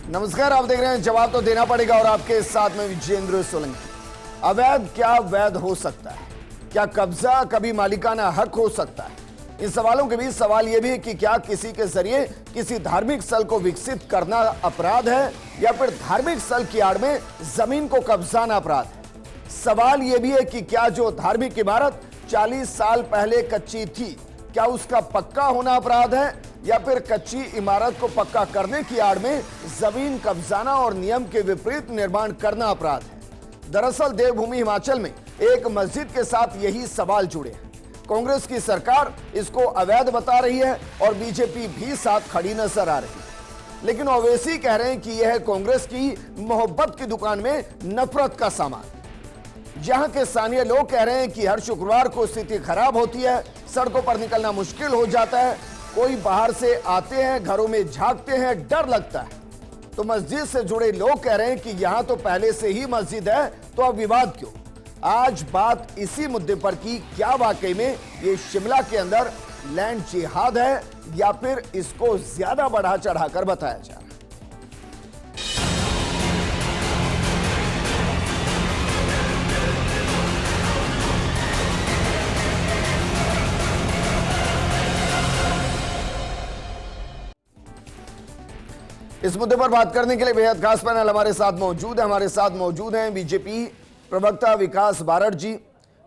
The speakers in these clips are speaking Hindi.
नमस्कार, आप देख रहे हैं जवाब तो देना पड़ेगा और आपके साथ में विजेंद्र सोलंकी। अवैध क्या वैध हो सकता है? क्या कब्जा कभी मालिकाना हक हो सकता है? इन सवालों के बीच सवाल यह भी है कि क्या किसी के जरिए किसी धार्मिक स्थल को विकसित करना अपराध है या फिर धार्मिक स्थल की आड़ में जमीन को कब्जाना अपराध है? सवाल यह भी है कि क्या जो धार्मिक इमारत 40 साल पहले कच्ची थी, क्या उसका पक्का होना अपराध है या फिर कच्ची इमारत को पक्का करने की आड़ में जमीन कब्जाना और नियम के विपरीत निर्माण करना अपराध है? दरअसल देवभूमि हिमाचल में एक मस्जिद के साथ यही सवाल जुड़े हैं। कांग्रेस की सरकार इसको अवैध बता रही है और बीजेपी भी साथ खड़ी नजर आ रही है, लेकिन ओवैसी कह रहे हैं कि यह है कांग्रेस की मोहब्बत की दुकान में नफरत का सामान। जहां के स्थानीय लोग कह रहे हैं कि हर शुक्रवार को स्थिति खराब होती है, सड़कों पर निकलना मुश्किल हो जाता है, कोई बाहर से आते हैं, घरों में झांकते हैं, डर लगता है। तो मस्जिद से जुड़े लोग कह रहे हैं कि यहां तो पहले से ही मस्जिद है, तो अब विवाद क्यों? आज बात इसी मुद्दे पर की, क्या वाकई में ये शिमला के अंदर लैंड जिहाद है या फिर इसको ज्यादा बढ़ा चढ़ाकर बताया जा रहा है? इस मुद्दे पर बात करने के लिए बेहद खास पैनल हमारे साथ मौजूद है। हमारे साथ मौजूद हैं बीजेपी प्रवक्ता विकास बारड़ जी,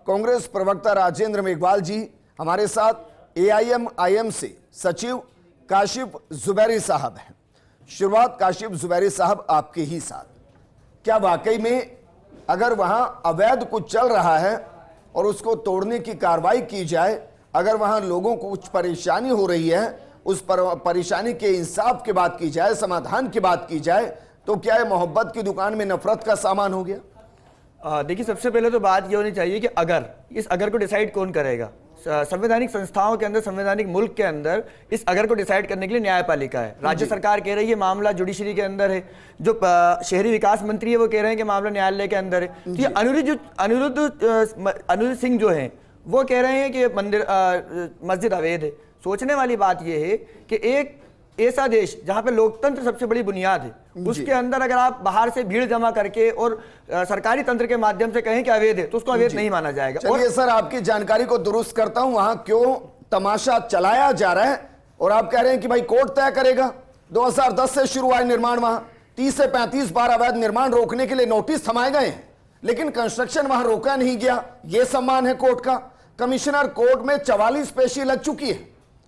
कांग्रेस प्रवक्ता राजेंद्र मेघवाल जी, हमारे साथ AIM से सचिव काशिफ जुबैरी साहब हैं। शुरुआत काशिफ जुबैरी साहब आपके ही साथ। क्या वाकई में अगर वहां अवैध कुछ चल रहा है और उसको तोड़ने की कार्रवाई की जाए, अगर वहां लोगों को कुछ परेशानी हो रही है, उस परेशानी के इंसाफ की बात की जाए, समाधान की बात की जाए, तो क्या ये मोहब्बत की दुकान में नफरत का सामान हो गया? देखिए, सबसे पहले तो बात ये होनी चाहिए कि अगर को डिसाइड कौन करेगा? संवैधानिक संस्थाओं के अंदर, संवैधानिक मुल्क के अंदर इस अगर को डिसाइड करने के लिए न्यायपालिका है। राज्य सरकार कह रही है मामला जुडिशरी के अंदर है, जो शहरी विकास मंत्री है वो कह रहे हैं कि मामला न्यायालय के अंदर है। तो ये अनिरुद्ध सिंह जो है वो कह रहे हैं कि मस्जिद अवैध है। सोचने वाली बात यह है कि एक ऐसा देश जहां पे लोकतंत्र सबसे बड़ी बुनियाद है, उसके अंदर अगर आप बाहर से भीड़ जमा करके और सरकारी तंत्र के माध्यम से कहें कि अवैध है, तो उसको अवैध नहीं माना जाएगा। चलिए सर, आपकी जानकारी को दुरुस्त करता हूं, वहां क्यों तमाशा चलाया जा रहा है और आप कह रहे हैं कि भाई कोर्ट तय करेगा। 2010 से शुरू हुआ निर्माण, वहां 30 से 35 बार अवैध निर्माण रोकने के लिए नोटिस थमाए गए हैं, लेकिन कंस्ट्रक्शन वहां रोका नहीं गया। यह सम्मान है कोर्ट का। कमिश्नर कोर्ट में 44 पेशी लग चुकी है,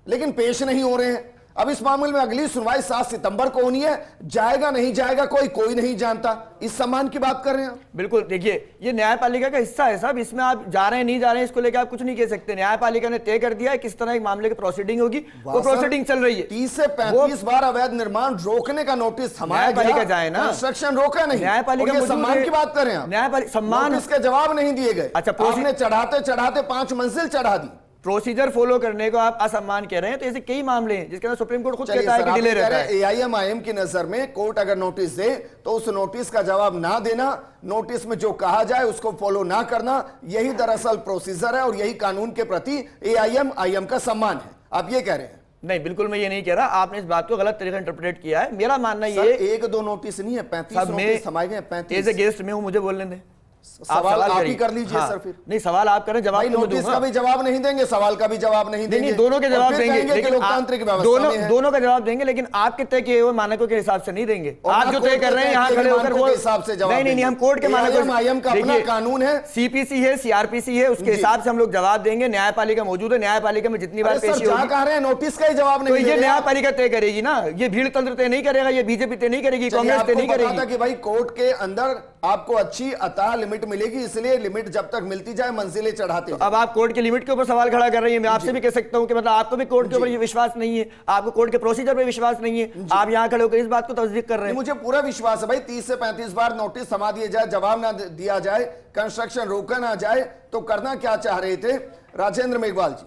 लेकिन पेश नहीं हो रहे हैं। अब इस मामले में अगली सुनवाई 7 सितंबर को होनी है। जाएगा नहीं जाएगा कोई नहीं जानता। इस सम्मान की बात कर रहे हैं? बिल्कुल, देखिए ये न्यायपालिका का हिस्सा है साहब, इसमें आप जा रहे हैं नहीं जा रहे हैं इसको लेकर आप कुछ नहीं कह सकते। न्यायपालिका ने तय कर दिया है किस तरह एक मामले की प्रोसीडिंग होगी, वो प्रोसीडिंग चल रही है। 30 से 35 बार अवैध निर्माण रोकने का नोटिस न्यायपालिका जाए ना, कंस्ट्रक्शन रोका नहीं। न्यायपालिका सम्मान की बात कर रहे हैं? न्यायपालिका सम्मान, इसके जवाब नहीं दिए गए। अच्छा, आपने चढ़ाते चढ़ाते 5 मंजिल चढ़ा दी। प्रोसीजर फॉलो करने को आप असम्मान कह रहे हैं, तो ऐसे कई मामले हैं जिसके अंदर सुप्रीम कोर्ट खुद कहता है कि डिले रहता है। AIM की नजर में कोर्ट अगर नोटिस दे तो उस नोटिस का जवाब ना देना, नोटिस में जो कहा जाए उसको फॉलो ना करना, यही दरअसल प्रोसीजर है और यही कानून के प्रति AIM का सम्मान है। आप ये कह रहे हैं? नहीं, बिल्कुल मैं ये नहीं कह रहा। आपने इस बात को गलत तरीके से इंटरप्रेट किया है। मेरा मानना ये 1-2 नोटिस नहीं है, 35 नोटिस थमाए गए। 35 एज ए गेस्ट में हूं, मुझे बोलने दें। सवाल आप ही कर लीजिए। सर फिर नहीं, सवाल आप करें, जवाब नोटिस का भी जवाब नहीं देंगे, सवाल का भी जवाब नहीं देंगे। दोनों के जवाब देंगे, लेकिन लोकतांत्रिक व्यवस्था दोनों का जवाब देंगे, लेकिन आपके तय किए हुए मानकों के हिसाब से नहीं देंगे। आप जो तय कर रहे हैं यहाँ खड़े होकर वो हिसाब से जवाब नहीं, हम कोर्ट के AIM का अपना कानून है, CPC है, CRPC है, उसके हिसाब से हम लोग जवाब देंगे। न्यायपालिका मौजूद है, न्यायपालिका में जितनी बार पेशी होगी, कह रहे हैं नोटिस का ही जवाब नहीं, तो ये न्यायपालिका तय करेगी ना। ये भीड़ तंत्र तय नहीं करेगा, ये बीजेपी तय नहीं करेगी, कांग्रेस तय नहीं करेगी। कि भाई कोर्ट के अंदर आपको अच्छी अतः लिमिट मिलेगी, इसलिए लिमिट जब तक मिलती जाए मंजिलें चढ़ाते। अब आप कोर्ट की लिमिट के ऊपर सवाल खड़ा कर रही हैं। मैं आपसे भी कह सकता हूं कि मतलब आपको भी कोर्ट के ऊपर विश्वास नहीं है, आपको कोर्ट के प्रोसीजर पे विश्वास नहीं है, आप यहां खड़े होकर इस बात को तस्दीक कर रहे हैं। मुझे पूरा विश्वास है भाई, 30 से 35 बार नोटिस थमा दिए जाए, जवाब ना दिया जाए, कंस्ट्रक्शन रोका ना जाए, तो करना क्या चाह रहे थे? राजेंद्र मेघवाल जी,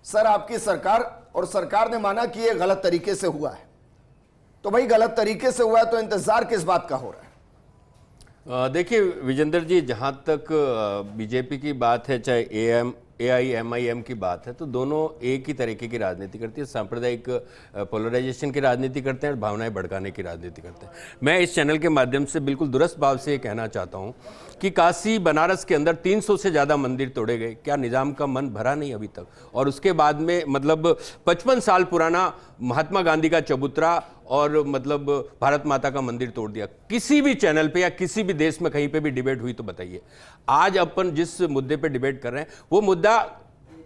सर आपकी सरकार और सरकार ने माना कि यह गलत तरीके से हुआ है, तो भाई गलत तरीके से हुआ है तो इंतजार किस बात का हो रहा है? देखिए विजेंद्र जी, जहाँ तक बीजेपी की बात है, चाहे AIMIM की बात है, तो दोनों एक ही तरीके की राजनीति करती है। सांप्रदायिक पोलराइजेशन की राजनीति करते हैं और भावनाएं भड़काने की राजनीति करते हैं। मैं इस चैनल के माध्यम से बिल्कुल दुरुस्त भाव से ये कहना चाहता हूँ कि काशी बनारस के अंदर 300 से ज़्यादा मंदिर तोड़े गए। क्या निज़ाम का मन भरा नहीं अभी तक? और उसके बाद में मतलब 55 साल पुराना महात्मा गांधी का चबूतरा और मतलब भारत माता का मंदिर तोड़ दिया। किसी भी चैनल पे या किसी भी देश में कहीं पे भी डिबेट हुई तो बताइए। आज अपन जिस मुद्दे पे डिबेट कर रहे हैं वो मुद्दा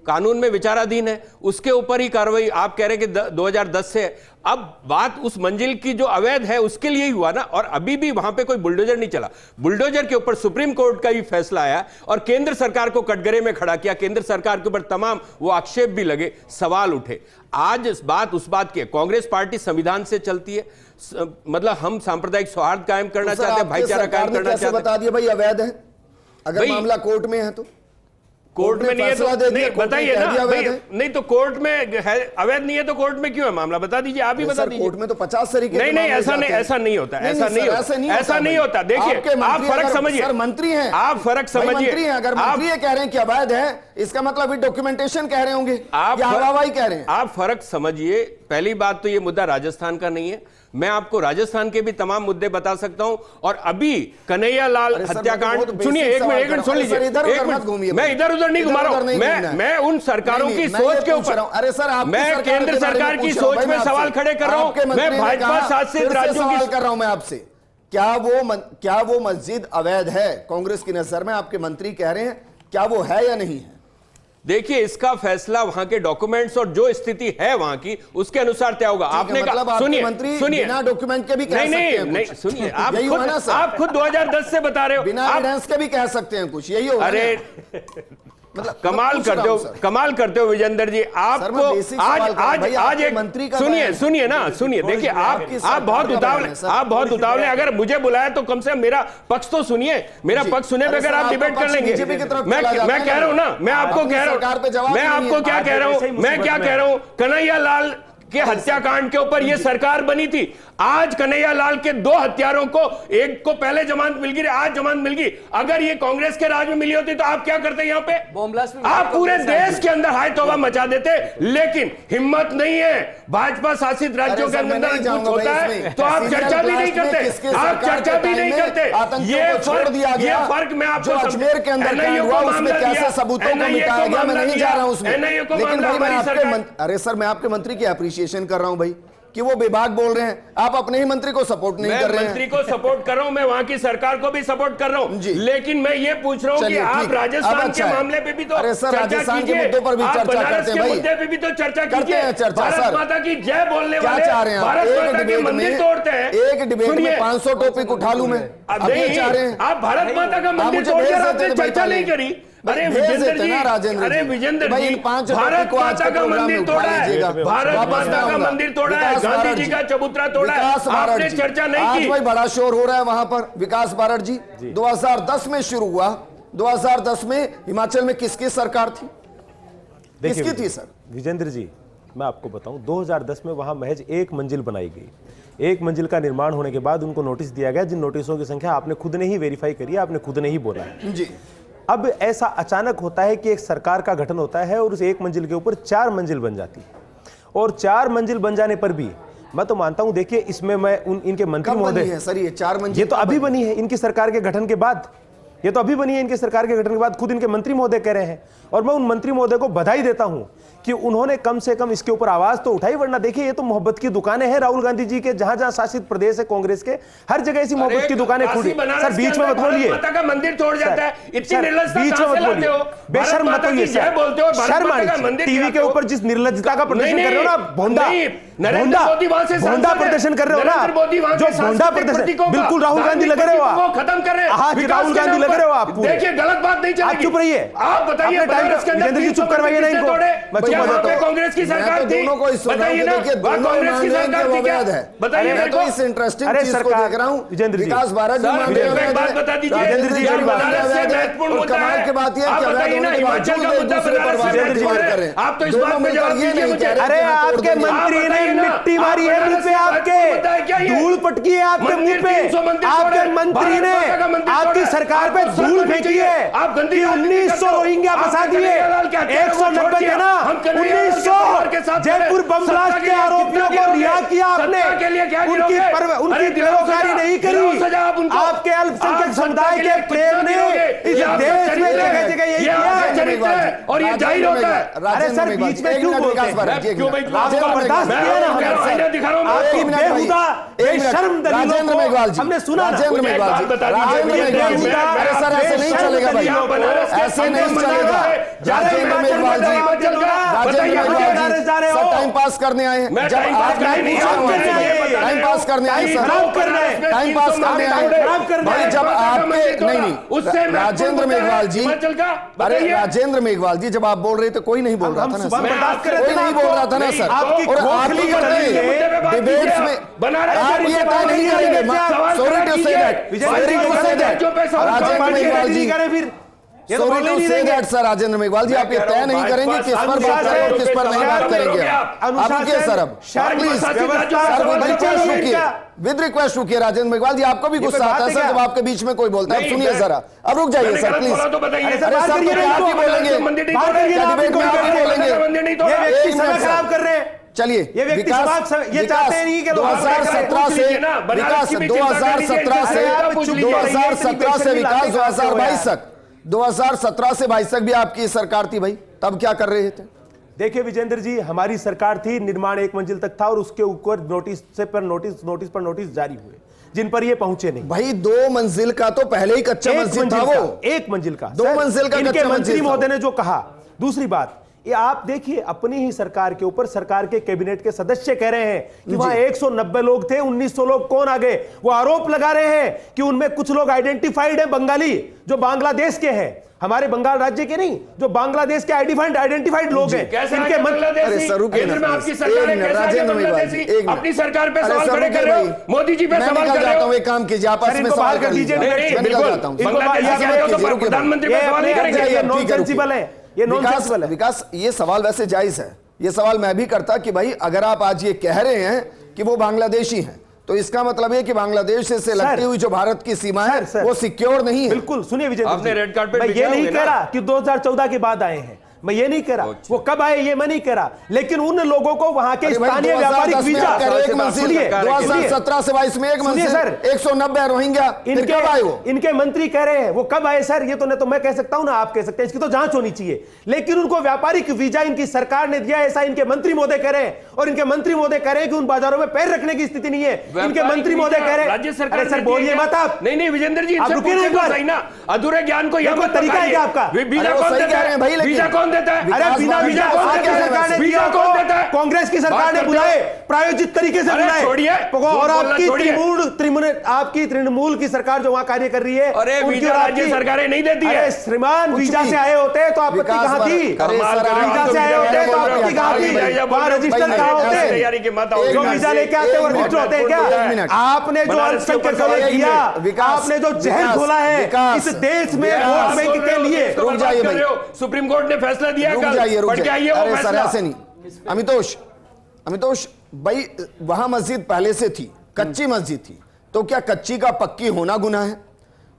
कानून में विचाराधीन है, उसके ऊपर ही कार्रवाई। आप कह रहे हैं कि 2010 से, अब बात उस मंजिल की जो अवैध है उसके लिए ही हुआ ना, और अभी भी वहां पे कोई बुलडोजर नहीं चला। बुलडोजर के ऊपर सुप्रीम कोर्ट का ही फैसला आया और केंद्र सरकार को कटघरे में खड़ा किया। केंद्र सरकार के ऊपर तमाम वो आक्षेप भी लगे, सवाल उठे। आज इस बात उस बात की, कांग्रेस पार्टी संविधान से चलती है, मतलब हम सांप्रदायिक सौहार्द कायम करना चाहते हैं, भाईचारा कायम करना चाहते हैं। बता दिया भाई अवैध है, अगर मामला कोर्ट में है तो कोर्ट में नहीं है तो नहीं, बताइए ना भाई। नहीं तो कोर्ट में है, अवैध नहीं है तो कोर्ट में क्यों है मामला? बता दीजिए, आप ही बता दीजिए। कोर्ट में तो 50 तरीके नहीं नहीं, ऐसा नहीं, ऐसा नहीं होता, ऐसा नहीं होता। देखिए आप फर्क समझिए, सर मंत्री हैं आप, फर्क समझिए। मंत्री हैं, अगर मंत्री ये कह रहे हैं कि अवैध है, इसका मतलब डॉक्यूमेंटेशन कह रहे होंगे, आप हवाई कह रहे हैं। आप फर्क समझिए। पहली बात तो ये मुद्दा राजस्थान का नहीं है, मैं आपको राजस्थान के भी तमाम मुद्दे बता सकता हूं। और अभी कन्हैया लाल हत्याकांड, सुनिए एक मिनट सुन लीजिए, मैं इधर उधर नहीं घुमा रहा हूं, मैं उन सरकारों की सोच के ऊपर, अरे सर मैं केंद्र सरकार की सोच में सवाल खड़े कर रहा हूं। मैं भाजपा शासित राज्यों की कर रहा हूं मैं आपसे, क्या वो मस्जिद अवैध है कांग्रेस की नजर में? आपके मंत्री कह रहे हैं, क्या वो है या नहीं है? देखिए इसका फैसला वहां के डॉक्यूमेंट्स और जो स्थिति है वहां की उसके अनुसार तय होगा। आपने मतलब कहा, सुनिए बिना डॉक्यूमेंट के भी कह सकते हैं नहीं सुनिए, आप खुद 2010 से बता रहे हो, बिना एविडेंस के भी कह सकते हैं कुछ, यही होगा। अरे मतलब कमाल करते हो विजेंद्र जी। आपको आज एक मंत्री का सुनिए ना, देखिए आप बहुत उतावले। अगर मुझे बुलाया तो कम से कम मेरा पक्ष तो सुनिए, मेरा पक्ष सुने बगैर आप डिबेट कर लेंगे। मैं कह रहा हूं ना, मैं आपको कह रहा हूं, मैं आपको क्या कह रहा हूं, मैं क्या कह रहा हूं, कन्हैया लाल के हत्याकांड के ऊपर ये सरकार बनी थी। आज कन्हैया लाल के 2 हत्यारों को, एक को पहले जमानत मिल गई, आज जमानत मिल गई। अगर ये कांग्रेस के राज में मिली होती तो आप क्या करते यहाँ पे? आप पूरे देश के अंदर हाय तौबा मचा देते, लेकिन हिम्मत नहीं है। भाजपा शासित राज्यों के अंदर कुछ होता है तो आप चर्चा भी नहीं करते, आप चर्चा भी नहीं करते। ये फर्क मैं आपको, अजमेर के अंदर कैसे सबूतों को मिटाया गया, मैं नहीं जा रहा हूं उसमें, लेकिन अरे सर मैं आपके मंत्री की अप्रिशिएशन कर रहा हूं भाई कि वो बेबाक बोल रहे हैं, आप अपने ही मंत्री को सपोर्ट नहीं कर रहे हैं। मंत्री को सपोर्ट कर रहा हूं, मैं वहां की सरकार को भी सपोर्ट कर रहा हूं, लेकिन मैं ये पूछ रहा हूं कि आप राजस्थान के मामले पे भी तो चर्चा कीजिए, मुद्दों पर भी चर्चा करते हैं भाई, मुद्दे पे भी तो चर्चा कीजिए। भारत माता की जय बोलने वाले भारत माता के मंदिर तोड़ते हैं, एक डिबेट में 500 टॉपिक उठा लूं मैं, आप भारत माता का मंदिर तोड़कर आपने चर्चा नहीं करी। अरे विजेंद्र जी, भारत माता का मंदिर तोड़ा है, भारत माता का मंदिर तोड़ा है, गांधी जी का चबूतरा तोड़ा है, आपने चर्चा नहीं की। भाई बड़ा शोर हो रहा है वहां पर। विकास बारड जी, 2010 में शुरू हुआ, 2010 में हिमाचल में किसकी सरकार थी, किसकी थी सर? विजेंद्र जी मैं आपको बताऊं, 2010 में वहां महज एक मंजिल बनाई गई। एक मंजिल का निर्माण होने के बाद उनको नोटिस दिया गया, जिन नोटिसों की संख्या आपने खुद ने ही वेरीफाई करी है, आपने खुद ने ही बोला जी। अब ऐसा अचानक होता है कि एक सरकार का गठन होता है और उस एक मंजिल के ऊपर 4 मंजिल बन जाती है, और 4 मंजिल बन जाने पर भी मैं तो मानता हूं, देखिए इसमें मैं इनके मंत्री महोदय, सर ये 4 मंजिल ये तो अभी बनी है इनकी सरकार के गठन के बाद, ये तो अभी बनी है इनके सरकार के गठन के बाद, खुद इनके मंत्री महोदय कह रहे हैं। और मैं उन मंत्री महोदय को बधाई देता हूं कि उन्होंने कम से कम इसके ऊपर आवाज तो उठाई, वरना देखिए ये तो मोहब्बत की दुकानें हैं राहुल गांधी जी के, जहां जहां शासित प्रदेश है कांग्रेस के, हर जगह ऐसी मोहब्बत की दुकानें खुली। सर बीच में मत बोलिए, मंदिर तोड़ जाता है, इतनी निर्लजता बीच में मत बोलिए, बेशर्म मत होइए सर, शर्म आनी। टीवी के ऊपर जिस निर्लजता का प्रदर्शन कर रहे हो ना, भोंडा प्रदर्शन कर रहे हो ना, जो भोंडा प्रदर्शन, बिल्कुल राहुल गांधी लग रहे हो आप, खत्म कर रहे हैं, आज राहुल गांधी लग रहे हो आप। देखिए गलत बात नहीं चलेगी, आप चुप रहिए, आप बताइए चुप करवाइए ना इनको। कांग्रेस की सरकार थी, बताइए ना, कांग्रेस की सरकार थी क्या? बताइए मेरे को। इस इंटरेस्टिंग चीज को देख रहा हूं, विकास बारड जी, एक बात बता दीजिए, बनारस से महत्वपूर्ण मुद्दा है, की बात आप बताइए ना, हिमाचल का मुद्दा बनारस से महत्वपूर्ण है, आप तो इस बात में जवाब दीजिए मुझे। अरे आपके मंत्री ने मिट्टी मारी है मुझ पे, आपके धूल पटकी है आपके मुंह पे, 300 मंदिर आपके तोड़े, मंत्री ने भारत माता का मंदिर आपकी तोड़ा, सरकार पे आपको धूल शर्म फेंकी नहीं है। चाहिए। आप गंदी कि राजनीति 1900 करते हो। रोहिंग्या आप फंसा दिए, कन्हैयालाल क्या कहते हैं, वो छोड़ 190 दिया। जना, हम कन्हैयालाल के 1900 परिवार के साथ जयपुर बम सत्ता ब्लास्ट के के लिए आरोपियों कितना को रिहा गिरोगे? किया आपने, सत्ता के लिए क्या उनकी गिरोगे? उनकी अरे दिलाओ पैरोकारी सजा, नहीं दिलाओ करी। सजा आप उनको। आपके अल्पसंख्यक आप समुदाय सत्ता के लिए प्रेम कितना ने गिरोगे? इस ये आपका देश में चरित्र जगह है। जगह यही ये किया आपका है। चरित्र है और ये जाहिर होता है। अरे सर, बीच में क्यों बोलते हैं? क्यों भाई आपको बर्दाश्त मैं किया ना आपको हमने, आईना दिखा रहा हूं, मैं आपकी आपको बेहुदा बेशर्म दलीलों राजेंद्र को मेघवाल जी, हमने सुना ना। राजेंद्र मुझे एक मेघवाल बात जी, बता दीजिए, राजेंद्र मुझे मेघवाल जी, मैं- अरे सर ऐसे नहीं बेशर्म चलेगा भाई, दलीलों को ऐसे नहीं चलेगा। राजेंद्र मेघवाल जी, राजेंद्र मेघवाल जी सर टाइम पास करने आए हैं। मैं जब टाइम पास आपने करने नहीं पूछा आया हूं, हुआ मैं है, ये टाइम पास करने आए टाइम सर, खराब करना है, टाइम पास करने आए खराब करना भाई। है। जब आपके नहीं उससे राजेंद्र मेघवाल जी, हिमाचल का अरे बताइए। राजेंद्र मेघवाल जी जब आप बोल रहे थे कोई नहीं बोल रहा था ना सुबह सर, बर्दाश्त कर रहे कोई थे ना नहीं बोल रहा था ना नहीं, सर, आपकी और आप खोखली ही करते के मुद्दे पे हैं बात डिबेट्स कीजिए। में, बना रहे आप ये तय नहीं करेंगे सवाल सॉरी खड़ा टू से कीजिए। That, Vijay sorry ji, to say that, बच्चों पे सवाल राजेंद्र खड़ा कीजिए। मेघवाल जी, करे फिर ये तो सॉरी बोलने टू नहीं से देंगे। दैट सर, राजेंद्र मेघवाल जी आप ये तय नहीं करेंगे किस पर बात अनुशासन, करें और किस पर नहीं बात करेंगे। आप रुकिए सर, अब शर्म, प्लीज व्यवस्था, सर सवाल रिक्वेस्ट क्या? रुकिए, विद रिक्वेस्ट रुकिए राजेंद्र मेघवाल जी, आपको भी ये गुस्सा कोई आता बात है है सर क्या? जब आपके बीच में कोई बोलता है। अब नहीं, सुनिए मैं- जरा, अब रुक जाइए मैंने सर गलत प्लीज। बोला तो बताइए। अरे सर, अरे बात सब करिए तो ना आप ही इनको। बोलेंगे, मंदिर नहीं बात तोड़ा, करिए ना, क्या डिबेट में आप ही बोलेंगे? मंदिर नहीं ये तोड़ा। व्यक्ति एक समय मिनट खराब सर। कर रहे हैं। चलिए ये व्यक्ति ये चाहते हैं नहीं कि लोग 2017 से लीजिए ना, बनारस विकास की भी चिंता कर 2017 से लीजिए, आप पूछ लीजिए। 2017 से विकास बेशर्मी 2022 तक 2017 से 22 तक भी आपकी सरकार थी भाई, तब क्या कर रहे थे? देखिए विजेंद्र जी, हमारी सरकार थी, निर्माण 1 मंजिल तक था और उसके ऊपर नोटिस पर नोटिस जारी हुए जिन पर ये पहुंचे नहीं। भाई 2 मंजिल का तो पहले ही कच्चा मस्जिद था वो, 1 मंजिल का 2 मंजिल का इनके कच्चा मंत्री मंजिल था। महोदय ने जो कहा। दूसरी बात, ये आप देखिए अपनी ही सरकार के ऊपर सरकार के कैबिनेट के सदस्य कह रहे हैं कि वहां 190 लोग थे, 1900 लोग कौन आ गए। वो आरोप लगा रहे हैं कि उनमें कुछ लोग आइडेंटिफाइड है बंगाली, जो बांग्लादेश के हैं, हमारे बंगाल राज्य के नहीं, जो बांग्लादेश के आइडेंटिफाइड लोग हैं। कैसे इनके आगे मंत्री बांग्लादेशी? अरे सर, रुकिए केंद्र ना, में आपकी एक सरकार है, मिनट, कैसे आगे राजेंद्र मेघवाल जी, बांग्लादेशी? एक मिनट। अपनी सरकार पे अरे सवाल सर, खड़े रुकिए कर रहे हो, भाई। मोदी जी पे मैं सवाल निकल कर रहे जाता हो। हूं, एक काम कीजिए आप सर, इसमें इनको सवाल बाहर कर कर लीजिए, दीजिए, नहीं, मैं निकल बिल्कुल। जाता हूं। बांग्लादेश इनको के आए हो तो ठीक है, प्रधानमंत्री पे ये सवाल नहीं अपने- करेंगे। ये ठीक है, नॉनसेंसिबल है, ये नॉनसेंसिबल है। विकास ये सवाल वैसे जायज है, ये सवाल मैं भी करता कि भाई अगर आप आज ये कह रहे हैं कि वो बांग्लादेशी हैं तो इसका मतलब है कि बांग्लादेश से लगती हुई जो भारत की सीमा है सर, वो सिक्योर नहीं है। बिल्कुल, सुनिए विजय आपने जी, रेड कार्पेट मैं ये बिछाए नहीं होंगे कह ना? रहा कि 2014 के बाद आए हैं, मैं ये नहीं कह रहा वो कब आए ये मैं नहीं कह रहा, लेकिन उन लोगों को वहां के अरे भाई, स्थानीय 2010 व्यापारिक में वीजा आप कह रहे हैं एक मंजिल, सुनिए, 2017 से 22 में 1 सुनिए मंजिल, सर, 190 रोहिंग्या, फिर कब आए वो? इनके मंत्री कह रहे हैं वो कब आए सर, ये तो नहीं तो मैं कह सकता हूं ना आप कह सकते हैं, इसकी तो जांच होनी चाहिए। लेकिन उनको व्यापारिक वीजा इनकी सरकार ने दिया, ऐसा इनके मंत्री महोदय कह रहे हैं। और इनके मंत्री महोदय कह रहे हैं कि उन बाजारों में पैर रखने की स्थिति नहीं है। इनके मंत्री महोदय कह रहे राज्य हैं, सरकार अरे सर ने बोलिए दिया मत आप। नहीं नहीं विजेंद्र जी, आप इनसे रुकिए ना पूछे एक तो बार। सही ना, अधूरे ज्ञान को यहाँ कोई मत तरीका है बताइए। क्या आपका? वीजा अरे वो कौन सही देता कह रहे हैं भाई, है? लेकिन- वीजा कौन देता है? अरे बिना बात- वीजा बात- आपकी बात- सरकार ने वीजा दिया कौन तो देता है? कांग्रेस की सरकार बात ने करते बुलाए, हो? प्रायोजित तरीके से अरे बुलाए। छोड़िए, और बोलना आपकी छोड़िए। आपकी तृणमूल की सरकार जो वहां कार्य कर रही है, अरे उनकी वीजा और राज्य आपकी- सरकारें नहीं देती है। अरे श्रीमान, वीजा भी। से आए होते तो आपत्ति विकास कहां थी? अरे कमाल सर, कर रहे हो, वीजा आप से आए तो होते वीजा तो बोल रहे हो, आपत्ति कहां थी? वीजा बोल वहां रहे हो, रजिस्टर भाई, कहां नहीं, होते? तैयारी के मत आओ। जो वीजा लेके आते वो रजिस्टर होते हैं एक क्या? मिनट। आपने जो बनारस के ऊपर अल्पसंख्यकों सवाल ने कीजिए। किया, विकास, आपने जो जहर विकास, खोला है विकास, इस देश में विकास। वोट बैंक के लिए, रुक जाइए भाई। सुप्रीम कोर्ट ने फैसला दिया रुक कल, जाइए, रुक पढ़ के जाइए। आइए वो अरे सर फैसला। ऐसे नहीं। अमितोष भाई, वहां मस्जिद पहले से थी, कच्ची मस्जिद थी, तो क्या कच्ची का पक्की होना गुनाह है?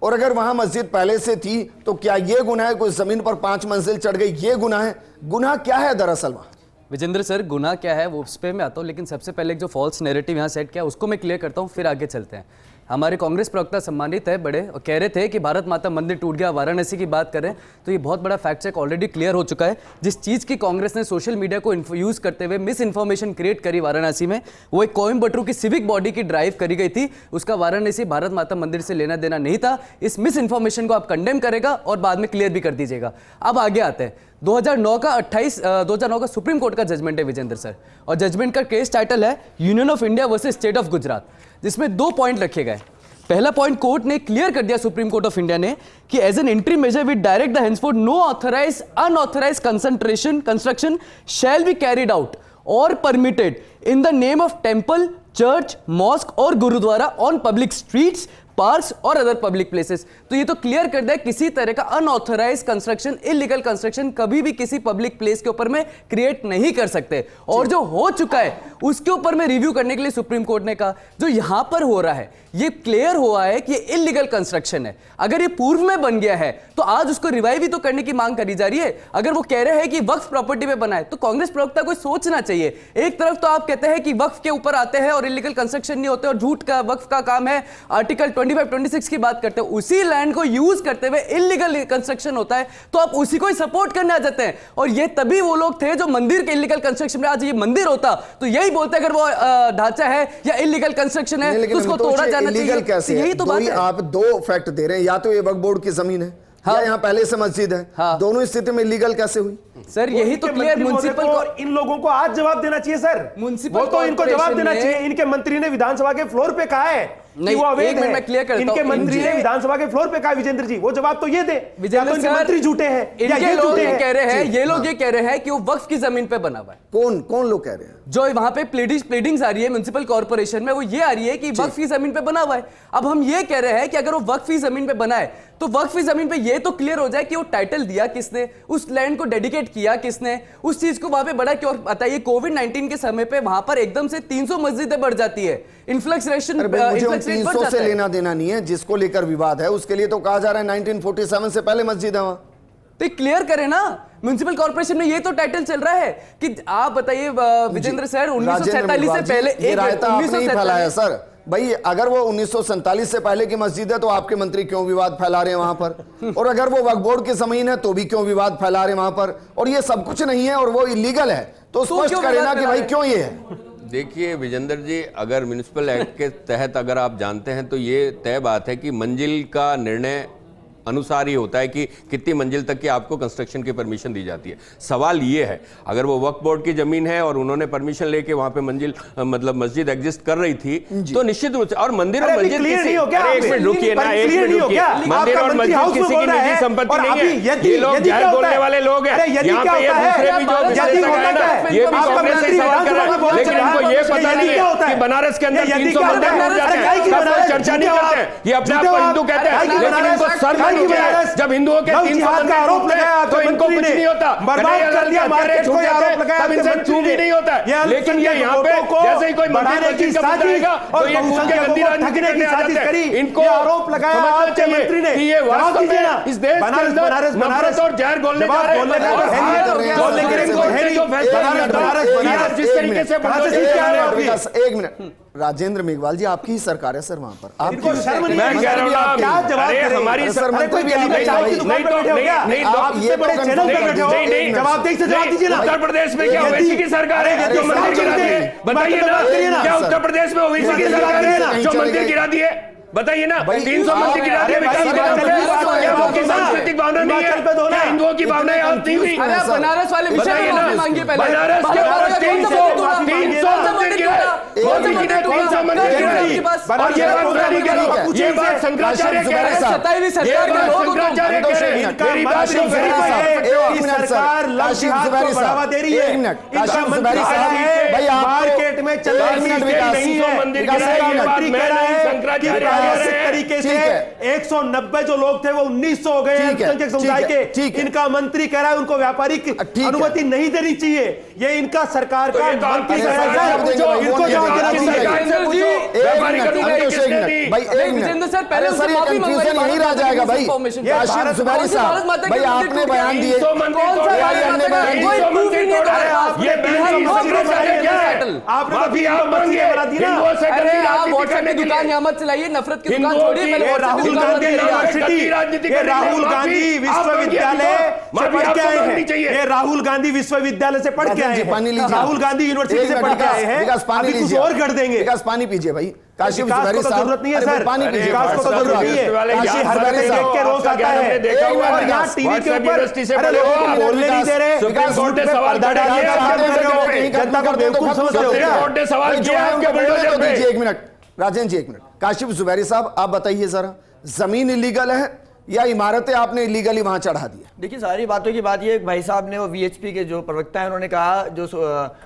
और अगर वहां मस्जिद पहले से थी तो क्या यह गुनाह है कोई जमीन पर 5 मंजिल चढ़ गई, ये गुनाह है? गुनाह क्या है दरअसल वहां? विजेंद्र सर, गुनाह क्या है वो उस पे मैं आता हूँ, लेकिन सबसे पहले एक जो फॉल्स नैरेटिव यहाँ सेट किया उसको मैं क्लियर करता हूँ, फिर आगे चलते हैं। हमारे कांग्रेस प्रवक्ता सम्मानित है बड़े और कह रहे थे कि भारत माता मंदिर टूट गया, वाराणसी की बात करें तो ये बहुत बड़ा फैक्ट चेक ऑलरेडी क्लियर हो चुका है। जिस चीज़ की कांग्रेस ने सोशल मीडिया को यूज़ करते हुए मिस इन्फॉर्मेशन क्रिएट करी वाराणसी में, वो एक कोयम्बटूर की सिविक बॉडी की ड्राइव करी गई थी, उसका वाराणसी भारत माता मंदिर से लेना देना नहीं था। इस मिस इन्फॉर्मेशन को आप कंडेम करेगा और बाद में क्लियर भी कर दीजिएगा। अब आगे आते हैं 2009 का सुप्रीम कोर्ट का जजमेंट है विजेंद्र सर, और जजमेंट का केस टाइटल है union of India versus state of Gujarat, जिसमें 2 पॉइंट रखे गए। पहला पॉइंट कोर्ट ने क्लियर कर दिया, सुप्रीम कोर्ट ऑफ इंडिया ने, कि as an entry measure with direct the henceforth no authorize unauthorize construction shall be carried out और permitted in the name of temple, church, mosque और gurdwara on public streets, parks और अदर पब्लिक प्लेसेस। तो ये तो क्लियर कर दिया किसी तरह का अनऑथराइज कंस्ट्रक्शन, इलीगल कंस्ट्रक्शन कभी भी किसी पब्लिक प्लेस के ऊपर में क्रिएट नहीं कर सकते। और जो हो चुका है उसके ऊपर में रिव्यू करने के लिए सुप्रीम कोर्ट ने कहा जो यहां पर हो रहा है ये क्लियर हुआ है कि ये इलीगल कंस्ट्रक्शन है। अगर ये पूर्व में बन गया है तो आज उसको रिवाइव ही तो करने की मांग करी जा रही है। अगर वो कह रहे हैं कि वक्फ प्रॉपर्टी पे बना है तो कांग्रेस प्रवक्ता को सोचना चाहिए। एक तरफ तो आप कहते हैं कि वक्फ के ऊपर आते हैं और इलीगल कंस्ट्रक्शन नहीं होते और झूठ का वक्फ का काम है, आर्टिकल 25-26 की बात करते हैं, उसी लैंड को यूज करते हुए इलीगल कंस्ट्रक्शन होता है तो आप उसी को ही सपोर्ट करने आ जाते हैं। और ये तभी वो लोग थे जो मंदिर के इलीगल कंस्ट्रक्शन में, आज ये मंदिर होता तो यही बोलते अगर वो ढांचा है या इलीगल कंस्ट्रक्शन है तो उसको तोड़ा जाना चाहिए। कैसे यही तो बात है। आप दो फैक्ट दे रहे हैं, या तो ये वक्फ बोर्ड की जमीन है या यहाँ पहले से मस्जिद है, दोनों स्थिति में लीगल कैसे हुई? सर यही तो क्लियर म्युनिसिपल को इन लोगों को आज जवाब देना चाहिए सर। म्युनिसिपल वो तो इनको जवाब कॉर्पोरेशन देना में- चाहिए। इनके मंत्री ने विधानसभा के फ्लोर पे कहा है कि नहीं, वो अवैध एक मिनट है। मैं क्लियर करता इनके हूं। मंत्री ने इनके- विधानसभा के फ्लोर पे कहा विजेंद्र जी, वो जवाब तो ये दे। या तो विजेंद्र इनके सर, मंत्री झूठे हैं या इनके ये लोग झूठे ये हैं। कह रहे हैं, ये लोग ये कह रहे हैं कि वो वक्फ की जमीन पे बना हुआ है। कौन कौन लोग कह रहे हैं? जो वहां पे प्लीडिंग्स आ रही है म्युनिसिपल कॉर्पोरेशन में वो ये आ रही है कि वक्फ की जमीन पे बना हुआ है। अब हम ये कह रहे हैं कि अगर वो वक्फ की जमीन पे बना है तो वक्फ की जमीन पे ये तो क्लियर हो जाए कि वो टाइटल दिया किसने, उस लैंड को डेडिकेट किया किसने, उस चीज को वहां पे बढ़ा क्यों। बताइए कोविड-19 के समय पे वहां पर एकदम से 300 मस्जिदें बढ़ जाती है, इन्फ्लक्स अरे भाई, मुझे उन रेट बढ़ 300 जाता से है। लेना देना नहीं है। जिसको लेकर विवाद है उसके लिए तो कहा जा रहा है 1947 से पहले मस्जिद है वहां। तो क्लियर करें ना, म्युनिसिपल कॉर्पोरेशन में ये तो टाइटल चल रहा है कि आप बताइए विजेंद्र सर 1947 से पहले ये रायता आपने ही फैलाया 1947 सर। भाई अगर वो 1947 से पहले की मस्जिद है तो आपके मंत्री क्यों विवाद फैला रहे हैं वहां पर? और अगर वो वक्फ बोर्ड की जमीन है तो भी क्यों विवाद फैला रहे हैं वहां पर? और ये सब कुछ नहीं है और वो इलीगल है तो स्पष्ट क्यों करें ना विवाद कि फैला भाई रहे हैं? क्यों ये है। देखिए विजेंद्र जी, अगर म्युनिसिपल एक्ट के तहत अगर आप जानते हैं तो ये तय बात है कि मंजिल का निर्णय अनुसार ही होता है कि कितनी मंजिल तक की आपको कंस्ट्रक्शन की परमिशन दी जाती है। सवाल ये है अगर वो वक्फ बोर्ड की जमीन है और उन्होंने परमिशन लेके वहां पे मंजिल मतलब मस्जिद एग्जिस्ट कर रही थी तो निश्चित रूप से, और मंदिर और मस्जिद क्लियर किसी- नहीं हो क्या? अरे एक मिनट रुकिए ना, एक क्लियर मिनट नहीं हो रुकिए। क्या? मंदिर आपका और मंत्री मस्जिद हाउस में किसी बोल की रहा निजी है संपत्ति और नहीं अभी है। यदि- ये लोग यदि क्या जाहिर होता बोलने है? वाले लोग हैं। अरे यदि यहाँ क्या पे ये होता है? दूसरे भी जो यदि बिजनेस होता लगाए ना, क्या है? ये भी आपका कांग्रेस से मंत्री सवाल कर रहा विधानसभा में है, बोल लेकिन रहा है। इनको ये पता यदि नहीं क्या होता है है? कि बनारस के अंदर यदि 300 क्या मंदिर होता है? टूट जाते अरे हैं, की तब बनारस? कोई चर्चा नहीं झूठे करते हैं। ये अपने आप झूठे को हिंदू आप- कहते हैं, अरे की लेकिन बनारस? इनको सर अरे की नहीं है। बनारस? जब हिंदुओं के लव 300 जिहाद मंदिर का आरोप टूटते लगाया हैं आपके तो इनको मंत्री कुछ ने। नहीं होता। बर्बाद कन्हैया कर लाल दिया के मार्केट हत्यारे को, छूट ये जाते आरोप हैं, लगाया तब आपके इनसे मंत्री चूक ने। ही नहीं होता ये है। लेकिन ये यहाँ पे लोगों को जैसे ही कोई मंदिर बढ़ाने की मस्जिद का मुद्दा साजिश आएगा और तो ये कूद के गंदी राजनीति ठगने की करने आ साजिश जाते करी। हैं। इनको ये आरोप लगाया समझना आपके चाहिए मंत्री ने। कि ये जवाब वास्तव दीजिए ना। में इस देश के अंदर नफरत और जहर घोलने जा रहे हैं। बोलने का तो है नहीं, कर रहे हैं। जो लेकिन वो है नहीं। जो फैसला बनारस, किया था, बनारस, कि बनारस, आप जिस एक तरीके मिनट, से कहाँ से बुलडोजर सीख के चला आए रहे हो हैं, अभी? एक मिनट, राजेंद्र मेघवाल जी आपकी ही सरकार है सर वहां पर। इनको शर्म नहीं मैं आई? कह रहा हूं ना, क्या जवाब अरे दे रहे हैं? हमारी अरे सरकार कोई गली में चाय की दुकान पे बैठे हो क्या? नहीं, आप ये इससे तो बड़े confirm चैनल पे नहीं, बैठे हो? नहीं, नहीं, जवाब से जवाब दीजिए ना। उत्तर प्रदेश में क्या यदि- ओवैसी की सरकार है अरे जो यदि मंदिर साफ गिरा सुथरे दिए? बताइए बात ना, करिए ना। क्या उत्तर प्रदेश में ओवैसी की बात सरकार करिए है ना। जो मंदिर गिरा दिए? बताइए ना, भाई, 300 मंदिर गिरा दिए अरे भाई, विकास के नाम हिमाचल पे। की बात है, क्या आपकी हिमाचल सांस्कृतिक भावना नहीं है? हिमाचल पे दो ना। क्या हिंदुओं की भावनाएं आप नहीं हुई? अरे आप बनारस वाले विषय बताइए में ना, माफी मांगिए पहले। बनारस के भारत अंदर का कौन सा 300 मंदिर टूटा? 300 कौन सा मंदिर मंदिर गिरा। टूटा? कौन सा मोदी जी ने मंदिर टूटा? 300 मंदिर क्या गिरा। आपके पास? और ये बात मैं नहीं कह रहा हूं, ये बात काशिफ शंकराचार्य कह रहे हैं। सताईवीं ये सरकार के बात लोगों को शंकराचार्य कह रहे हैं। इनका मेरी बात काशिफ सुनो, जुबैरी मेरी साहब, बात सुनो। एक मिनट सरकार लव काशिफ जिहाद जुबैरी को बढ़ावा दे रही है। एक मिनट, इनका काशिफ मंत्री जुबैरी कह साहब, रहा है, भाई आपको- मार्केट में चल एक रही मिनट, चीजें विकास, नहीं है। मंदिर विकास गिराए, का ये बात मंत्री मैं कह रहा नहीं, है कि शंकराचार्य कह प्राकृतिक रहे हैं। तरीके ठीक से है। 190 जो लोग थे वो 1900 हो गए ठीक है, अल्पसंख्यक समुदाय ठीक है, के। ठीक है। इनका मंत्री कह रहा है उनको व्यापारिक ठीक है। अनुमति नहीं देनी चाहिए। ये इनका सरकार का ये तो आप मंत्री किसी कह रहा सरकार है से पूछो, इनको जवाब देना आपकी चाहिए। सरकार से पूछो, व्यापारिक अनुमति किसने दी? भाई एक विजेंद्र मिनट सर, पहले अरे सर उनसे ये माफी कंफ्यूजन मंगवाइए, यही रह भारत जाएगा माता की भाई। information। काशिफ जुबैरी कौन सा भारत साहब, माता की भाई मंदिर आपने टूट गया? बयान दिए, 300 मंदिर कौन सा तोड़ भारत दिए, माता का? आपने कोई बयान proof ही नहीं दिया। है हमारे पास। ये बिहार बयान कांग्रेस दिया। सरकार क्या है? टाइटल। आपने तो माफी आप 300 मांगिए, बना दी ना। हिंदुओं से अरे गंदी आप राजनीति व्हाट्सएप करने की के दुकान लिए। यहाँ मत चलाइए, नफरत की दुकान हिंदुओं छोड़िए, की पहले ये व्हाट्सएप की राहुल दुकान गांधी बंद करिए। यूनिवर्सिटी, राजनीति ये करने के लिए राहुल माफी गांधी आप विश्वविद्यालय मांगिए, से पढ़ के आए आपको हैं। मांगनी चाहिए। ये राहुल गांधी विश्वविद्यालय से पढ़ के राजेंद्र आए जी, पानी हैं। लीजिए। राहुल गांधी यूनिवर्सिटी एक से मिनट, पढ़ के आए हैं। विकास पानी अभी कुछ लीजिए। और कर देंगे। विकास पानी पीजिए भाई। काशिफ विकास जुबैरी को तो साहब, जरूरत नहीं है अरे सर। पानी अरे पीजिए। विकास को तो बहुत जरूरत नहीं है। वाले काशी याद हर जुबैरी जगह साहब, देख के रोज आता है। देखा हुआ और है। यहाँ टीवी के व्हाट्सएप ऊपर यूनिवर्सिटी से अरे पढ़े लोगों हो। को बोलने नहीं दे रहे। सुप्रीम कोर्ट ने सवाल पर्दा डाल किया, के आपके काम कर रहे हो। बुलडोजर पे। जनता को बेवकूफ समझते हो सुप्रीम क्या? कोर्ट ने सवाल किया आपके बुलडोजर पे। एक मिनट राजेंद्र जी, एक मिनट। काशिफ जुबैरी साहब आप बताइए जरा, जमीन इलीगल है या इमारतें आपने इलीगली वहां चढ़ा दी? देखिए, सारी बातों की बात ये, भाई साहब ने वो वीएचपी के जो प्रवक्ता है उन्होंने कहा, जो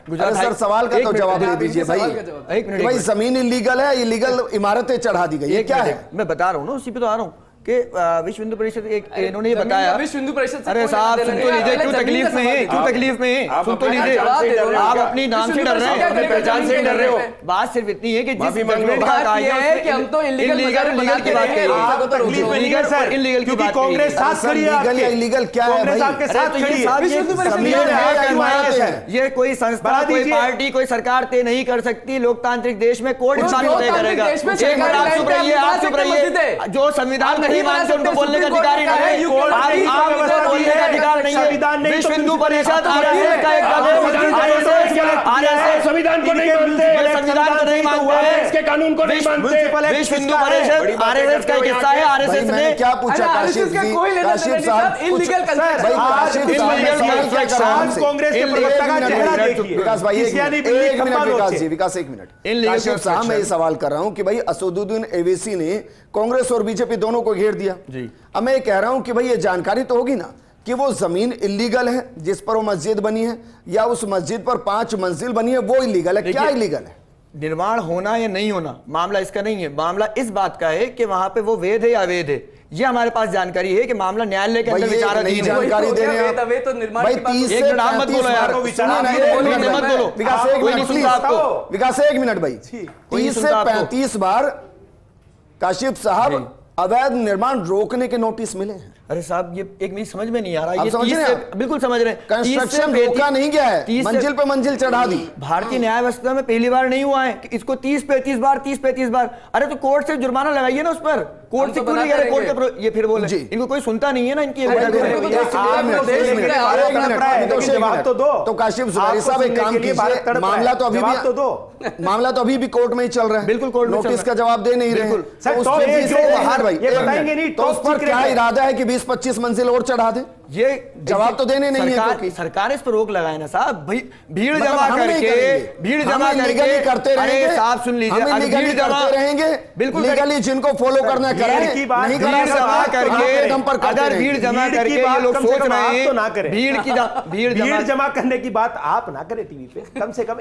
गुजरात सर सवाल का तो जवाब दे दीजिए भाई। एक मिनट, भाई जमीन इलीगल है, इलीगल इमारतें चढ़ा दी गई, ये क्या है? मैं बता रहा हूँ ना, उसी पे तो आ रहा हूँ कि विश्व हिंदू परिषद इन्होंने ये बताया। विश्व हिंदू परिषद से अरे कोई साहब, लेना सुन देना तो नहीं। लीजिए, पहले क्यों जमीन तकलीफ का में है, सवाल क्यों तकलीफ में है, सुन तो लीजिए। आप अपनी नाम से डर रहे हैं, पहचान से डर रहे हो। बात सिर्फ इतनी है कि जिस जजमेंट का कहा गया है कि हम तो इलीगल लीगल की बात कही है, इलीगल की बात कांग्रेस साथ खड़ी है, लीगल या इलीगल क्या है कांग्रेस भाई? आपके साथ खड़ी है। विश्व हिंदू परिषद जमीन ये है या है, इमारतें हैं? ये कोई संस्था, बता कोई दीजिए। पार्टी, कोई सरकार तय नहीं कर सकती। लोकतांत्रिक देश में कोर्ट इंसान तय करेगा। देश में एक मिनट, आप चुप रहिए, आप चुप रहिए। जो संविधान नहीं मानते उनको बोलने का अधिकार ही नहीं है। आप उनको बोलने का अधिकार नहीं है। विश्व हिंदू परिषद आरएसएस का एक संविधान को नहीं मानते, संविधान को नहीं मानते हैं, इसके कानून को नहीं मानते। विश्व हिंदू परिषद आरएसएस का एक हिस्सा है। भाई आरएसएस मैंने ने क्या पूछा काशिफ जी? काशिफ साहब इलीगल भाई काशिफ साहब ने सवाल क्या करा हमसे? कांग्रेस के प्रवक्ता का चेहरा देखिए। विकास भाई एक किसियानी मिनट, बिल्ली एक मिनट खंबा विकास नोचे। जी, विकास एक मिनट। illegal काशिफ साहब मैं ये construction। सवाल कर रहा हूं कि भाई असदुद्दीन ओवैसी ने कांग्रेस और बीजेपी दोनों को घेर दिया। अब मैं ये कह रहा हूं कि भाई ये जानकारी तो होगी ना कि वो जमीन इलीगल है जिस पर वो मस्जिद बनी है, या उस मस्जिद पर 5 मंजिल बनी है वो इलीगल है? क्या इलीगल है? निर्माण होना या नहीं होना मामला इसका नहीं है। मामला इस बात का है कि वहां पे वो वैध है या अवैध है। ये हमारे पास जानकारी है कि मामला न्यायालय के भाई अंदर ये विचाराधीन नई है। जानकारी दे रहे हैं आप। वे तो निर्माण भाई की बात 30 एक से मिनट, आप मत 35 बोलो यार। बार विचार सुनिए ना, आप एक बोलिए, मिनट मत बोलो। विकास एक कोई मिनट नहीं प्लीज, सुनता आपको। विकास एक मिनट भाई। कोई नहीं 30 से सुनता आपको। 35 बार काशिफ साहब अवैध निर्माण रोकने के नोटिस मिले हैं। अरे साहब, ये एक मिनट समझ में नहीं आ रहा। आप ये समझ 30 रहे से हैं? बिल्कुल समझ रहे हैं। 30 से कंस्ट्रक्शन 35 रोका नहीं गया है, 30 से मंजिल पे मंजिल चढ़ा दी। भारतीय न्याय व्यवस्था में पहली बार नहीं हुआ है कि इसको 30-35 बार। अरे तो कोर्ट से जुर्माना लगाइए ना उस पर। कोर्ट से क्यों नहीं कह रहे? कोर्ट के ये फिर बोले, जी। इनको कोई सुनता नहीं है ना इनकी। तो काशिफ जुलारी साहब एक काम कीजिए, मामला तो अभी भी कोर्ट में ही चल रहा है। बिल्कुल कोर्ट में नोटिस चल का जवाब दे नहीं रहे हैं। सर, तो उस तो पे ये जिसे जो बाहर भाई ये बताएंगे नहीं, तो उस पर क्या इरादा है कि 20-25 मंजिल और चढ़ा दे? ये जवाब तो देने नहीं है क्योंकि सरकार इस पर रोक लगाए ना साहब। भीड़ मतलब जमा हम नहीं करके, करेंगे। भीड़ हम जमा illegally करके करते रहेंगे। अरे साहब सुन लीजिए, हम अगर illegally भीड़ जमा करते रहेंगे, बिल्कुल लीगली जिनको फॉलो करना भीड़ करें, की बात नहीं भीड़ करें जमा करके, दम पर करते अगर भीड़ रहेंगे। जमा भीड़ की करके ये बात लोग कम से सोच कम रहे आप हैं तो ना करें। भीड़ जमा करने की बात आप ना करें टीवी पे। कम से कम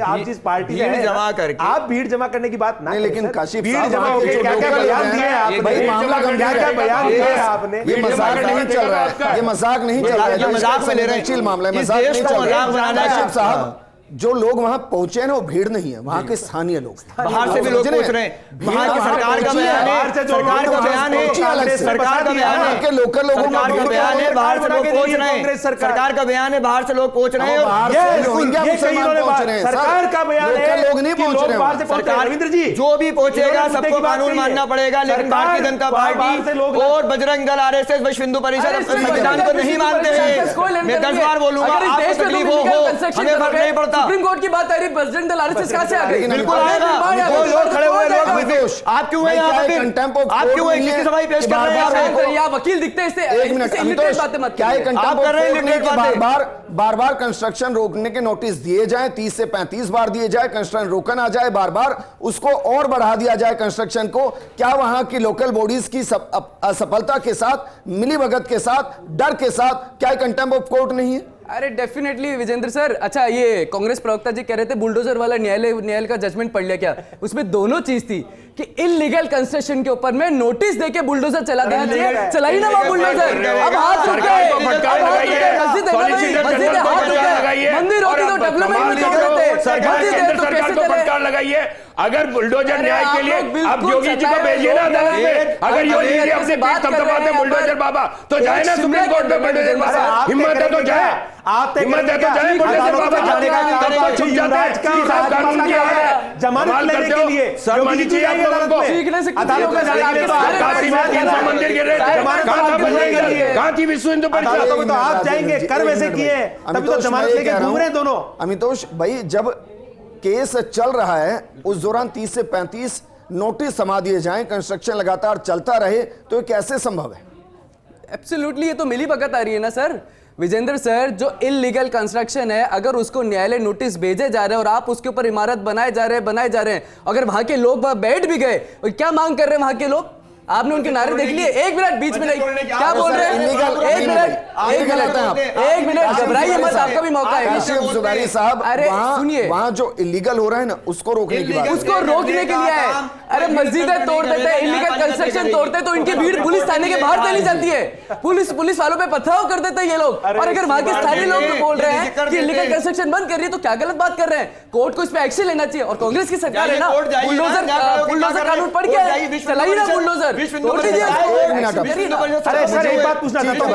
आप जिस पार्टी भीड़ में हैं, जमा करके। आप भीड़ जमा करने की बात ना नहीं, करें। लेकिन सर। काशिफ भीड़ साहब जमा वहाँ हो के गई, जो क्या-क्या लोकल बयान लोग दिए हैं, आपने? भाई मामला गंभीर क्या-क्या है। बयान दिए आपने? ये मजाक नहीं चल रहा है, ये मजाक नहीं चल रहा है, ये मजाक में ले रहे हैं। संवेदनशील मामला है, इस मजाक देश नहीं को चल रहा मजाक बनाना है। है। काशिफ साहब, जो लोग वहां पहुंचे हैं ना वो भीड़ नहीं है, वहां के स्थानीय लोग हैं। बाहर से भी लोग पूछ रहे हैं। वहां की सरकार का बयान बाहर है, से जो सरकार का लोग बयान है, पहुंची अलग से। सरकार का बयान है, आपके लोकल लोगों सरकार का में बयान है, बाहर से लोग पहुंच रहे हैं। सरकार का बयान है, बाहर से लोग पहुंच रहे हैं। बाहर ये से रोहिंग्या ये मुसलमान कई पहुंच रहे हैं। सरकार का बयान है लोकल लोग नहीं कि पहुंच लोग रहे बाहर से हैं। पहुंच रहे हैं। रविंद्र जी, जो भी पहुंचेगा इन्होंने मुद्दे सबको की बात कानून कही है। मानना पड़ेगा, लेकिन सरकार भारतीय जनता बाहर से लोग पार्टी और बजरंग दल, आरएसएस, विश्व हिंदू परिषद संविधान को नहीं मानते हैं। मैं 10 बार बोलूंगा, आपको तकलीफ हो हमें फर्क नहीं पड़ता। सुप्रीम कोर्ट की बात आ रही, बजरंग दल आरएसएस कहां से आ गई? बिल्कुल आएगा। वो लोग खड़े हुए लोग आप क्यों हैं यहाँ पे? आप क्यों हैं? किसकी सफाई पेश कर रहे हैं? आप वकील दिखते हैं इससे। एक मिनट अमितोष, क्या ये आप कर रहे हैं बार बार कंस्ट्रक्शन रोकने के नोटिस दिए जाएं, 30 से 35 बार दिए जाए, कंस्ट्रक्शन रोकन आ जाए, बार बार उसको और बढ़ा दिया जाए कंस्ट्रक्शन को? क्या वहां की लोकल बॉडीज की असफलता के साथ, मिलीभगत के साथ, डर के साथ, क्या कंटेम्प्ट ऑफ कोर्ट नहीं है? अरे डेफिनेटली विजेंद्र सर। अच्छा, ये कांग्रेस प्रवक्ता जी कह रहे थे बुलडोजर वाला न्यायालय का जजमेंट पढ़ लिया क्या? उसमें दोनों चीज थी कि इलीगल कंस्ट्रक्शन के ऊपर में नोटिस देके बुलडोजर चला देना चाहिए। चलाई ना वो बुलडोजर। अब हाथ रुक गए, मस्जिद है ना भाई, मस्जिद है, हाथ रुक गए। मंदिर होती तो डेवलपमेंट में छोड़ देते, मस्जिद है तो कैसे चले? फटकार लगाइए। अगर बुलडोजर न्याय के लिए आप लोग आप योगी जी को बिल्कुल भेजिए ना अदालत में। अगर योगी जी अपनी बात पीठ कर रहे थपथपाते हैं, बुलडोजर बाबा तो जाए ना सुप्रीम कोर्ट में बुलडोजर बाबा। हिम्मत है तो जाए, हिम्मत है तो जाए बुलडोजर बाबा जाने का। तब तो छुप जाते हैं कि साहब कानून की आड़ है, जमानत लेने के लिए मान चाहिए आप लोगों को। सीखने से अदालत में जाने के लिए काशी में 300 मंदिर गिरे थे, कहाँ थी विश्व हिंदू अदालतों में तो आप जाएंगे, कर वैसे किए, तभी तो जमानत लेके घूम रहे हैं दोनों। अमितोष भाई, जब केस चल रहा है उस दौरान 30 से 35 नोटिस समा दिए जाएं, कंस्ट्रक्शन लगातार चलता रहे, तो ये कैसे संभव है? एब्सोल्युटली, ये तो मिली भगत आ रही है ना सर। विजेंद्र सर, जो इलीगल कंस्ट्रक्शन है, अगर उसको न्यायालय नोटिस भेजे जा रहे हैं और आप उसके ऊपर इमारत बनाए जा रहे हैं, अगर वहां के लोग वहां बैठ भी गए, और क्या मांग कर रहे हैं वहां के लोग? आपने उनके नारे देख लिए? एक मिनट बीच में नहीं, क्या बोल रहे हैं? एक मिनट घबराइए मत, आपका भी मौका है। काशिफ जुबैरी साहब, अरे सुनिए, वहाँ जो इलीगल हो रहा है ना, उसको रोकने की बात है। उसको रोकने के लिए है। अरे मस्जिदें तोड़ देते हैं, इलीगल कंस्ट्रक्शन तोड़ते हैं, तो इनकी भीड़ पुलिस थाने के बाहर चली जाती है। पुलिस वालों पे पथराव कर देते हैं ये लोग। और अगर वहां के स्थानीय लोग बोल रहे हैं कि इलीगल कंस्ट्रक्शन बंद कर रही है, तो क्या गलत बात कर रहे हैं? कोर्ट को इस पे एक्शन लेना चाहिए। और कांग्रेस की सरकार है ना, बुलडोजर कानून पढ़ के चलाइए ना बुलडोजर, तोड़ दीजिए। अरे सर एक बात पूछना चाहता हूँ,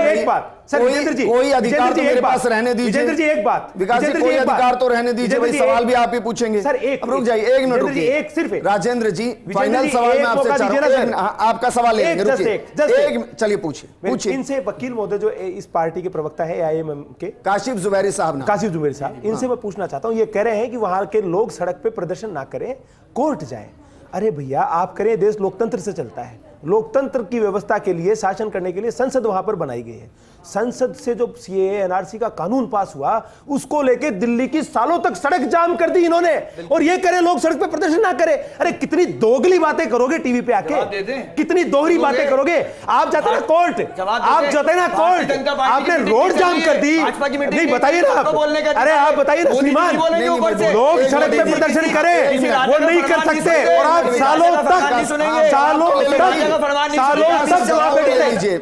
एक बात सर, विजेंद्र जी, कोई अधिकार तो मेरे पास रहने दीजिए। विजेंद्र जी एक बात, विकास जी कोई अधिकार तो रहने दीजिए भाई, सवाल भी आप ही पूछेंगे। सर एक रुक जाइए, एक मिनट रुकिए। एक सिर्फ राजेंद्र जी, फाइनल सवाल मैं आपसे चाह रहा हूं, आपका सवाल लेंगे, रुकिए, चलिए पूछिए। इनसे वकील महोदय जो इस पार्टी के प्रवक्ता है AIMM के, काशिफ जुबैरी साहब, काशिफ जुबैरी साहब, इनसे मैं पूछना चाहता हूं, ये कह रहे हैं कि वहां के लोग सड़क पे प्रदर्शन ना करें, कोर्ट जाए। अरे भैया आप करें, देश लोकतंत्र से चलता है। लोकतंत्र की व्यवस्था के लिए, शासन करने के लिए संसद वहां पर बनाई गई है। संसद से जो CAA NRC का कानून पास हुआ, उसको लेके दिल्ली की सालों तक सड़क जाम कर दी इन्होंने, और ये करें लोग सड़क पे प्रदर्शन ना करें। अरे कितनी दोगली बातें करोगे टीवी पे आके, कितनी दोहरी बातें करोगे। आप जाते ना कोर्ट, आप जाते ना कोर्ट, आपने रोड जाम कर दी। नहीं बताइए ना आप, अरे आप बताइए ना श्रीमान, लोग सड़क पे प्रदर्शन करें, वो नहीं कर सकते, और आप सालों तक जवाब दीजिए।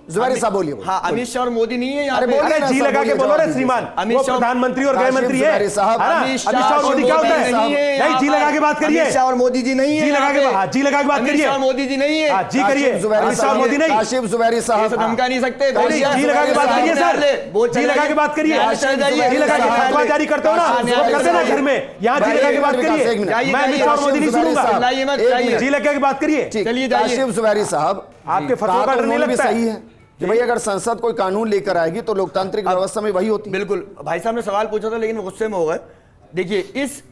जुबैरी साहब बोलिए। हाँ, अमित शाह और मोदी नहीं है यहाँ पे। अरे जी लगा के बोलो रे श्रीमान, वो प्रधानमंत्री और गृह मंत्री है। अमित शाह और मोदी क्या होता है? नहीं, जी लगा के बात करिए। अमित शाह और मोदी जी नहीं है। जी लगा के, जी लगा के बात करिए। मोदी जी नहीं है। जी करिए, अमित शाह और मोदी नहीं। काशिफ जुबैरी साहब धमका नहीं सकते। जी लगा के बात करिए सर, जी लगा के बात करिए। जी लगा के फतवा जारी करते हो ना, करते ना घर में, यहाँ जी लगा के बात करिए। मैं अमित शाह और मोदी नहीं सुनूंगा। जी लगा के बात करिए। चलिए काशिफ जुबैरी साहब, आपके फतवा का डर नहीं लगता? सही है कि भाई अगर संसद कोई कानून लेकर आएगी तो लोकतांत्रिक व्यवस्था में वही होती है। बिल्कुल, भाई साहब ने सवाल पूछा था लेकिन वो गुस्से में हो गए। देखिए इस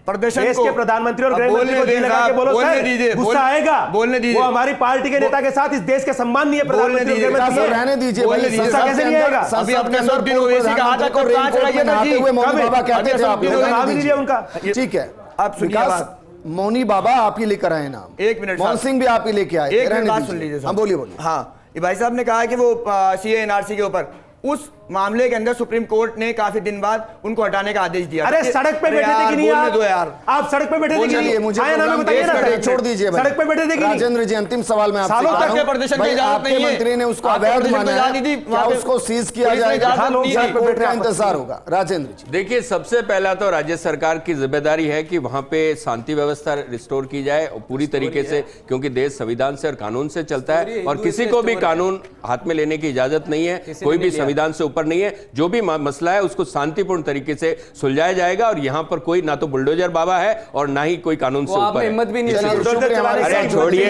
प्रदर्शन देश को के प्रधानमंत्री और गृह मंत्री को जी लगा के बोलो सर, गुस्सा आएगा। बोलने दीजिए, वो हमारी पार्टी के नेता के साथ इस देश के सम्मान नहीं है। प्रधानमंत्री और गृह मंत्री रहने दीजिए भाई, गुस्सा कैसे नहीं आएगा? अभी अपने सब दिन ओवैसी का हाथ को कहां चला गया था जी, बाबा कहते थे, आप नाम ही नहीं लिया उनका। ठीक है, आप सुनिए बात। मौनी बाबा आप ही लेकर आए नाम, एक मिनट, मोहन सिंह भी आप ही लेके आए। एक मिनट बात सुन लीजिए। हाँ बोलिए। हाँ, भाई साहब ने कहा कि वो CAA NRC के ऊपर उस मामले के अंदर सुप्रीम कोर्ट ने काफी दिन बाद उनको हटाने का आदेश दिया। अरे सड़क पे बैठे थे कि नहीं आप सड़क पे बैठे थे कि नहीं? मुझे बताइए ना, छोड़ दीजिए। सड़क पे बैठे थे कि नहीं? राजेंद्र जी, अंतिम सवाल में सालों तक के प्रदर्शन की इजाजत नहीं है। मंत्री ने उसको अवैध माना है, क्या उसको सीज किया जाएगा? कोर्ट का इंतजार होगा। राजेंद्र जी देखिए, सबसे पहला तो राज्य सरकार की जिम्मेदारी है कि वहां पे शांति व्यवस्था रिस्टोर की जाए और पूरी तरीके से, क्योंकि देश संविधान से और कानून से चलता है और किसी को भी कानून हाथ में लेने की इजाजत नहीं है। कोई भी संविधान से ऊपर नहीं है। जो भी मसला है उसको शांतिपूर्ण तरीके से सुलझाया जाएगा और यहाँ पर कोई ना तो बुलडोजर बाबा है और ना ही कोई कानून से ऊपर है। हिम्मत भी नहीं। अरे छोड़िए,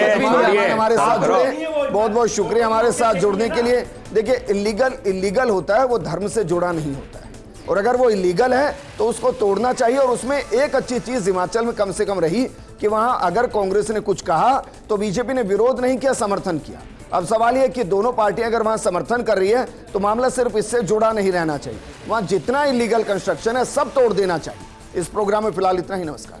हमारे साथ जुड़े, बहुत बहुत शुक्रिया हमारे साथ जुड़ने के लिए। देखिए, इलीगल होता है, वो धर्म से जुड़ा नहीं होता है, और अगर वो इलीगल है तो उसको तोड़ना चाहिए। और उसमें एक अच्छी चीज हिमाचल में कम से कम रही कि वहां अगर कांग्रेस ने कुछ कहा तो बीजेपी ने विरोध नहीं किया, समर्थन किया। अब सवाल यह कि दोनों पार्टियां अगर वहां समर्थन कर रही है तो मामला सिर्फ इससे जुड़ा नहीं रहना चाहिए, वहां जितना इलीगल कंस्ट्रक्शन है सब तोड़ देना चाहिए। इस प्रोग्राम में फिलहाल इतना ही। नमस्कार।